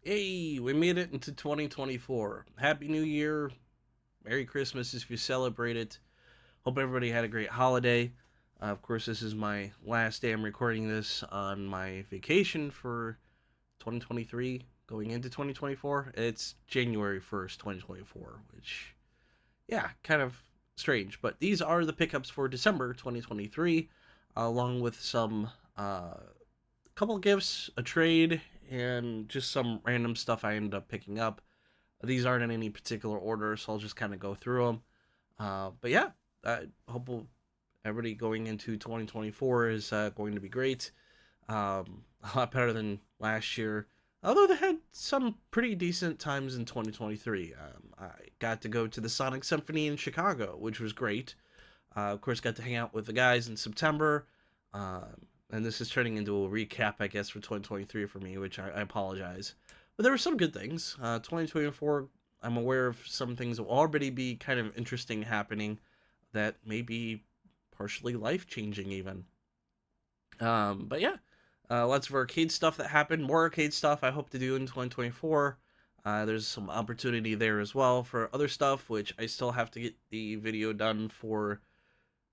Hey, we made it into 2024. Happy New Year. Merry Christmas if you celebrate it. Hope everybody had a great holiday. Of course, this is my last day I'm recording this on my vacation for 2023, going into 2024. It's January 1st, 2024, which, yeah, kind of strange. But these are the pickups for December 2023, along with some couple gifts, a trade, and just some random stuff I ended up picking up. These aren't in any particular order, so I'll just kind of go through them. But yeah, I hope everybody going into 2024 is going to be great. A lot better than last year. Although they had some pretty decent times in 2023. I got to go to the Sonic Symphony in Chicago, which was great. Of course, got to hang out with the guys in September. And this is turning into a recap, I guess, for 2023 for me, which I apologize. But there were some good things. 2024, I'm aware of some things that will already be kind of interesting happening that may be partially life changing, even. But yeah, lots of arcade stuff that happened. More arcade stuff I hope to do in 2024. There's some opportunity there as well for other stuff, which I still have to get the video done for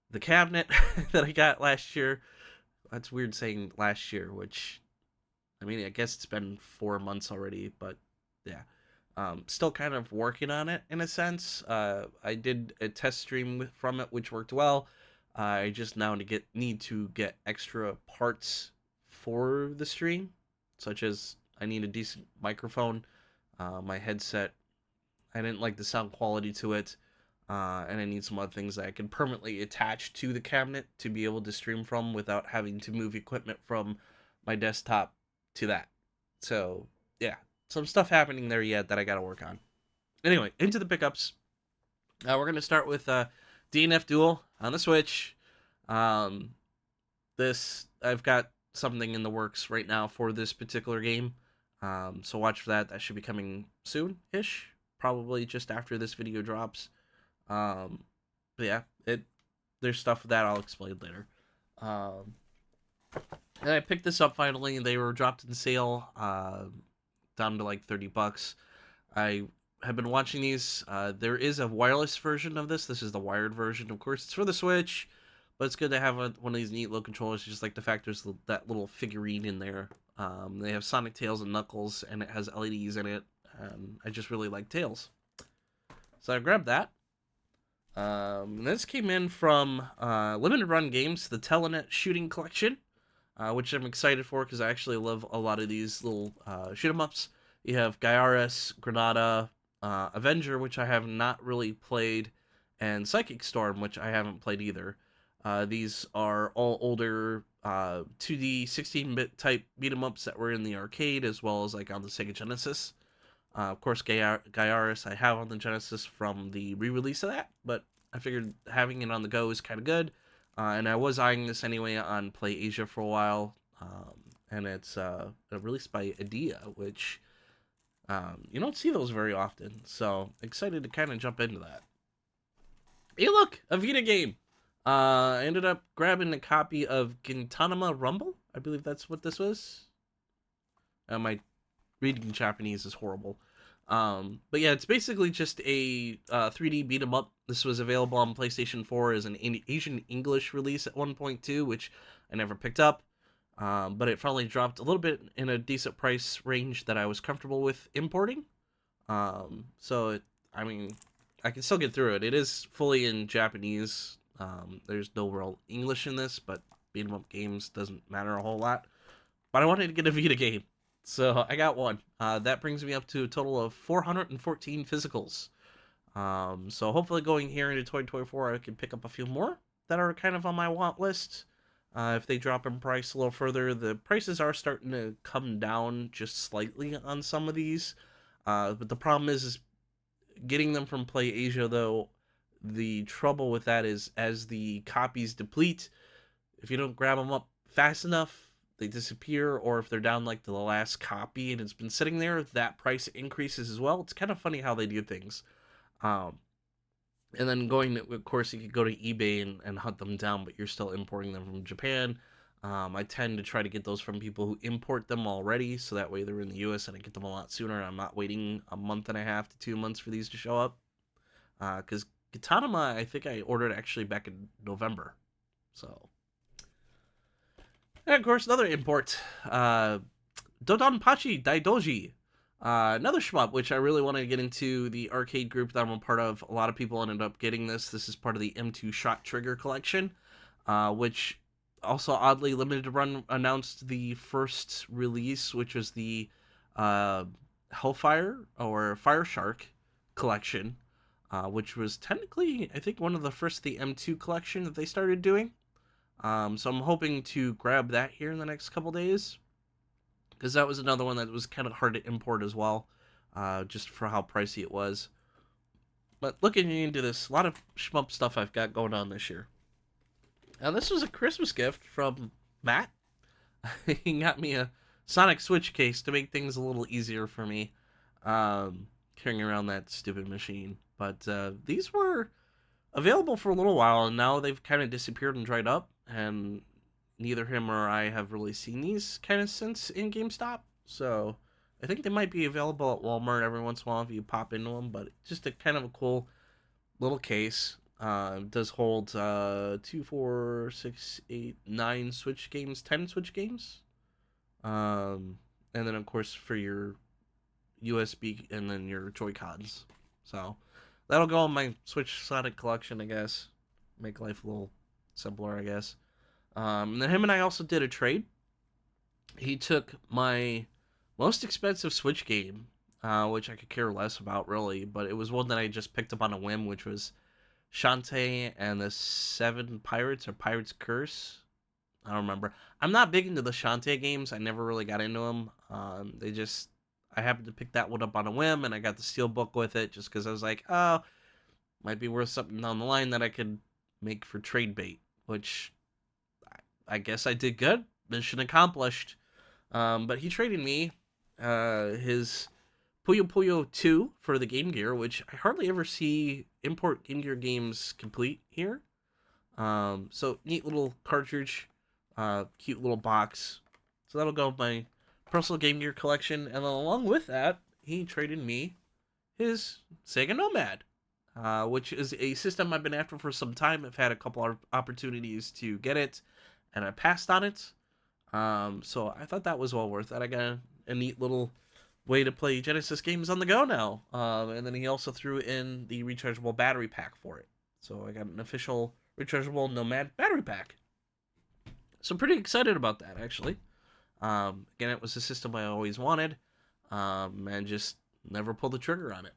the cabinet that I got last year. That's weird saying last year, which I mean, I guess it's been 4 months already, but yeah. Still kind of working on it in a sense. I did a test stream from it, which worked well. I just now need to get extra parts for the stream, such as I need a decent microphone. My headset, I didn't like the sound quality to it, and I need some other things that I can permanently attach to the cabinet to be able to stream from without having to move equipment from my desktop to that. So yeah, some stuff happening there yet that I got to work on. Anyway, into the pickups. We're gonna start with DNF Duel on the Switch. Um, this I've got something in the works right now for this particular game. So watch for that. That should be coming soon-ish, probably just after this video drops. Um, but yeah, there's stuff that I'll explain later. Um, and I picked this up finally. They were dropped in sale, down to like $30. I have been watching these. There is a wireless version of this. This is the wired version, of course. It's for the Switch, but it's good to have one of these neat little controllers. Just like the fact there's that little figurine in there. They have Sonic, Tails, and Knuckles, and it has LEDs in it. I just really like Tails, so I grabbed that. This came in from Limited Run Games, the Telenet Shooting Collection, which I'm excited for because I actually love a lot of these little shoot 'em ups. You have Gaiares, Granada, Avenger, which I have not really played, and Psychic Storm, which I haven't played either. These are all older 2D 16-bit type beat 'em ups that were in the arcade as well as like on the Sega Genesis. Of course, Gaiares I have on the Genesis from the re-release of that, but I figured having it on the go is kind of good. And I was eyeing this anyway on Play Asia for a while, and it's released by Idea, which you don't see those very often. So excited to kind of jump into that. Hey, look, a Vita game. I ended up grabbing a copy of Gintama Rumble. I believe that's what this was. My reading Japanese is horrible. But yeah, it's basically just a 3D beat 'em up. This was available on PlayStation 4 as an Asian English release at 1.2, which I never picked up. But it finally dropped a little bit in a decent price range that I was comfortable with importing. I mean, I can still get through it. It is fully in Japanese. There's no real English in this, but beat 'em up games doesn't matter a whole lot. But I wanted to get a Vita game. So I got one. That brings me up to a total of 414 physicals. So hopefully going here into 2024, I can pick up a few more that are kind of on my want list. If they drop in price a little further, the prices are starting to come down just slightly on some of these. But the problem is getting them from Play Asia, though. The trouble with that is as the copies deplete, if you don't grab them up fast enough, they disappear, or if they're down like to the last copy and it's been sitting there, that price increases as well. It's kind of funny how they do things. Um, and then of course, you could go to eBay and hunt them down, but you're still importing them from Japan. I tend to try to get those from people who import them already, so that way they're in the US and I get them a lot sooner. And I'm not waiting a month and a half to 2 months for these to show up. Because Gitanama, I think I ordered actually back in November. So, and of course, another import, Dodonpachi Daidoji. Another shmup, which I really wanted to get into the arcade group that I'm a part of. A lot of people ended up getting this. This is part of the M2 Shot Trigger collection, which also oddly limited to run announced the first release, which was the uh, Hellfire or Fire Shark collection, which was technically I think one of the first of the M2 collection that they started doing. So I'm hoping to grab that here in the next couple days, because that was another one that was kind of hard to import as well, just for how pricey it was. But looking into this, a lot of shmup stuff I've got going on this year. Now this was a Christmas gift from Matt. He got me a Sonic Switch case to make things a little easier for me, carrying around that stupid machine. But these were available for a little while, and now they've kind of disappeared and dried up, and neither him or I have really seen these kind of since in GameStop. So I think they might be available at Walmart every once in a while if you pop into them. But just a kind of a cool little case. Does hold 2, 4, 6, 8, 9 Switch games, 10 Switch games. And then of course for your USB and then your Joy Cons. So that'll go on my Switch Sonic collection, I guess. Make life a little simpler, I guess. And then him and I also did a trade. He took my most expensive Switch game, which I could care less about really, but it was one that I just picked up on a whim, which was Shantae and the Seven Pirates or Pirate's Curse. I don't remember. I'm not big into the Shantae games. I never really got into them. I happened to pick that one up on a whim, and I got the Steelbook with it just because I was like, oh, might be worth something down the line that I could make for trade bait, which I guess I did good. Mission accomplished. But he traded me his Puyo Puyo 2 for the Game Gear, which I hardly ever see import Game Gear games complete here. So neat little cartridge, cute little box. So that'll go with my personal Game Gear collection. And then along with that, he traded me his Sega Nomad, which is a system I've been after for some time. I've had a couple of opportunities to get it, and I passed on it. So I thought that was well worth it. I got a neat little way to play Genesis games on the go now. And then he also threw in the rechargeable battery pack for it. So I got an official rechargeable Nomad battery pack. So I'm pretty excited about that, actually. Again, it was a system I always wanted, and just never pulled the trigger on it.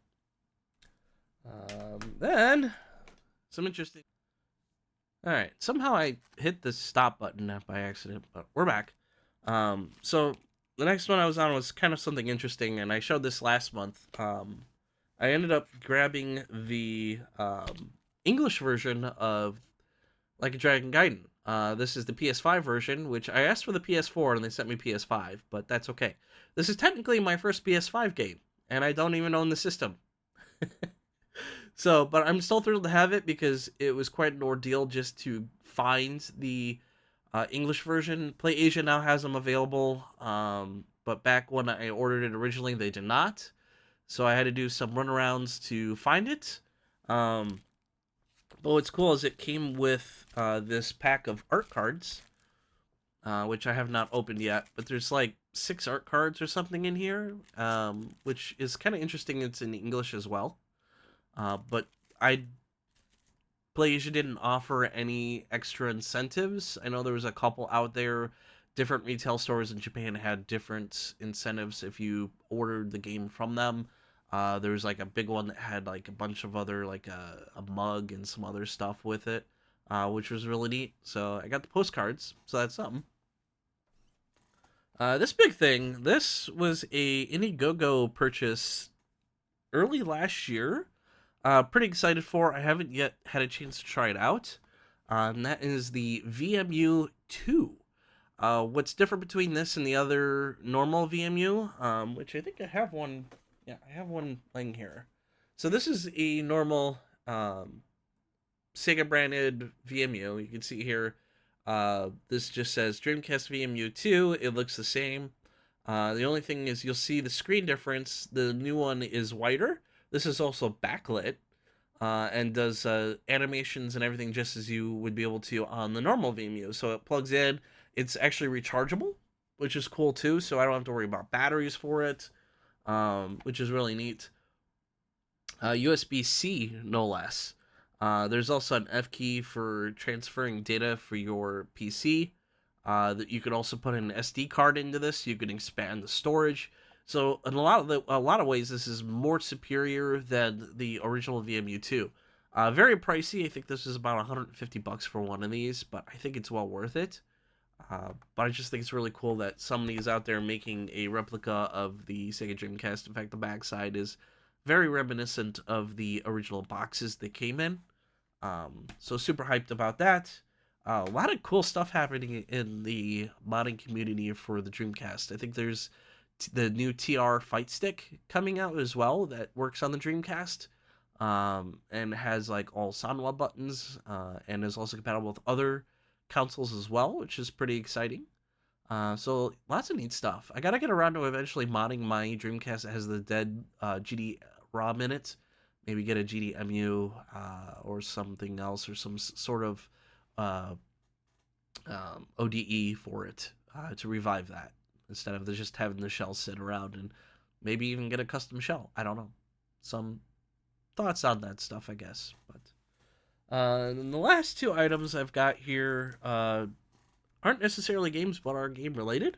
Then, some interesting... Alright, somehow I hit the stop button by accident, but we're back. So the next one I was on was kind of something interesting, and I showed this last month. I ended up grabbing the English version of Like a Dragon Gaiden. This is the PS5 version, which I asked for the PS4 and they sent me PS5, but that's okay. This is technically my first PS5 game, and I don't even own the system. So, but I'm still thrilled to have it because it was quite an ordeal just to find the English version. PlayAsia now has them available, but back when I ordered it originally, they did not. So I had to do some runarounds to find it. But what's cool is it came with this pack of art cards, which I have not opened yet. But there's like 6 art cards or something in here, which is kind of interesting. It's in English as well. But PlayAsia didn't offer any extra incentives. I know there was a couple out there. Different retail stores in Japan had different incentives if you ordered the game from them. There was like a big one that had like a bunch of other, like a mug and some other stuff with it, which was really neat. So I got the postcards, so that's something. This big thing, this was a Indiegogo purchase early last year. Pretty excited for. I haven't yet had a chance to try it out. And that is the VMU 2. What's different between this and the other normal VMU, which I think I have one. Yeah, I have one laying here. So this is a normal Sega branded VMU. You can see here This just says Dreamcast VMU2. It looks the same. The only thing is you'll see the screen difference. The new one is wider. This is also backlit, and does animations and everything just as you would be able to on the normal VMU. So it plugs in. It's actually rechargeable, which is cool too. So I don't have to worry about batteries for it, which is really neat. USB-C, no less. There's also an F key for transferring data for your PC. That you could also put an SD card into this. You can expand the storage. So in a lot of ways, this is more superior than the original VMU2. Very pricey. I think this is about $150 for one of these, but I think it's well worth it. But I just think it's really cool that somebody is out there making a replica of the Sega Dreamcast. In fact, the backside is very reminiscent of the original boxes they came in. So super hyped about that. A lot of cool stuff happening in the modding community for the Dreamcast. I think there's the new TR Fight Stick coming out as well that works on the Dreamcast, and has like all Sanwa buttons, and is also compatible with other consoles as well, which is pretty exciting. So lots of neat stuff. I gotta get around to eventually modding my Dreamcast that has the dead GD ROM in it. Maybe get a GDMU or something else, or some sort of uh, ODE for it to revive that instead of just having the shell sit around, and maybe even get a custom shell. I don't know. Some thoughts on that stuff, I guess. But and the last two items I've got here aren't necessarily games, but are game related.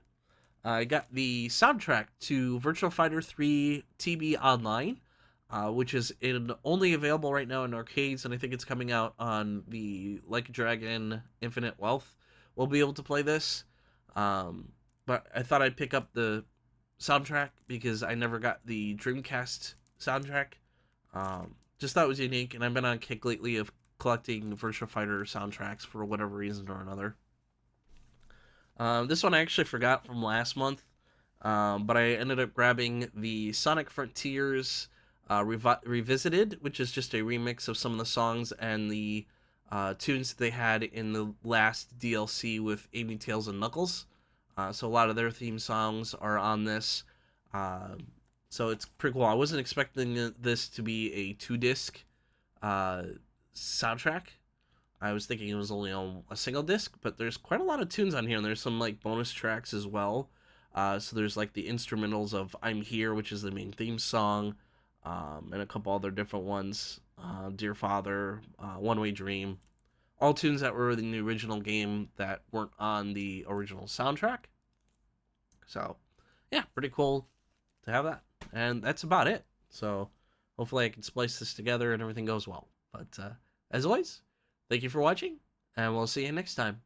I got the soundtrack to Virtual Fighter 3 TB Online, which is only available right now in arcades, and I think it's coming out on the Like a Dragon Infinite Wealth. We'll be able to play this, but I thought I'd pick up the soundtrack because I never got the Dreamcast soundtrack. Just thought it was unique, and I've been on a kick lately of collecting Virtual Fighter soundtracks for whatever reason or another. This one I actually forgot from last month, but I ended up grabbing the Sonic Frontiers Revisited, which is just a remix of some of the songs and the tunes that they had in the last DLC with Amy, Tails, and Knuckles. So a lot of their theme songs are on this. Uh, so it's pretty cool. I wasn't expecting this to be a two-disc uh, soundtrack. I was thinking it was only on a single disc, but there's quite a lot of tunes on here, and there's some like bonus tracks as well. So there's like the instrumentals of "I'm Here," which is the main theme song, and a couple other different ones. "Dear Father," "One Way Dream," all tunes that were in the original game that weren't on the original soundtrack. So, yeah, pretty cool to have that, and that's about it. So, hopefully, I can splice this together and everything goes well. But as always, thank you for watching, and we'll see you next time.